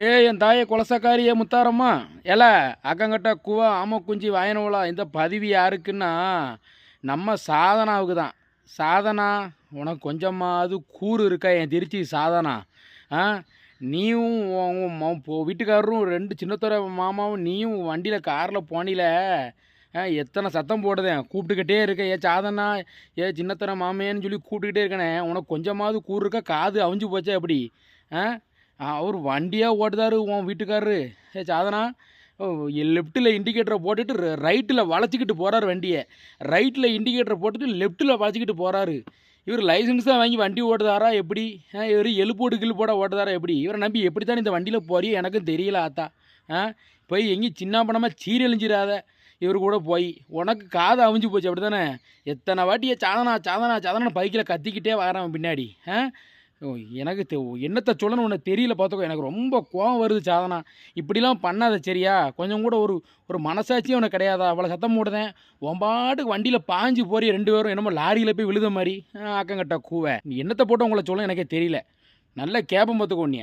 என் தாயே குலசக்காரியே முத்தாரம்மா ஏல அக்கங்கிட்ட குவா ஆம குஞ்சு வாயனவளா இந்த பதவி யாருக்குன்னா நம்ம சாதனாவுக்கு தான். சாதனா உனக்கு கொஞ்சமாவது கூறு இருக்கா என் திருச்சி சாதனா? ஆ நீயும் வீட்டுக்காரரும் ரெண்டு சின்னத்தோர மாமாவும் நீயும் வண்டியில் காரில் போனில எத்தனை சத்தம் போடுதேன் கூப்பிட்டுக்கிட்டே இருக்க ஏ சாதனா ஏ சின்னத்தர மாமையன்னு சொல்லி கூப்பிட்டுக்கிட்டே இருக்கனே உனக்கு கொஞ்சமாவது கூறு இருக்கா? காது அவிஞ்சு போச்சா எப்படி? ஆ அவர் வண்டியாக ஓட்டுதாரு உன் வீட்டுக்காரரு. ஏ சாதனா லெஃப்ட்டில் இண்டிகேட்டரை போட்டுட்டு ரைட்டில் வளைச்சிக்கிட்டு போகிறாரு வண்டியை. ரைட்டில் இண்டிகேட்டரை போட்டுட்டு லெஃப்ட்டில் வளைச்சிக்கிட்டு போகிறாரு. இவர் லைசன்ஸாக வாங்கி வண்டி ஓட்டுதாரா எப்படி? இவர் எழுப்போடு கிழுப்போட ஓட்டுதாரா எப்படி? இவரை நம்பி எப்படி தான் இந்த வண்டியில் போறியோ எனக்கும் தெரியல ஆத்தா. போய் எங்கேயும் சின்ன பணமாக சீரழிஞ்சிடாத. இவர் கூட போய் உனக்கு காது அவிஞ்சு போச்சு அப்படி தானே? எத்தனை வாட்டியை சாதனா சாதனா சாதனா பைக்கில் கத்திக்கிட்டே வரான் பின்னாடி. எனக்கு என்னத்தை சொல்லணும்னு உனக்கு தெரியல பார்த்துக்கோ. எனக்கு ரொம்ப கோவம் வருது சாதனா. இப்படிலாம் பண்ணாத சரியா? கொஞ்சம் கூட ஒரு ஒரு மனசாட்சியும் உனக்கு கிடையாதா? அவ்வளோ சத்தம் போடுதேன் உன் பாட்டுக்கு வண்டியில் பாஞ்சு போறிய ரெண்டு பேரும் என்னமோ லாரியில் போய் விழுத மாதிரி. அக்கங்கிட்ட கூவை நீ என்னத்தை போட்டு உங்களை சொல்ல எனக்கே தெரியல. நல்ல கேபம் பார்த்துக்கோ நீ.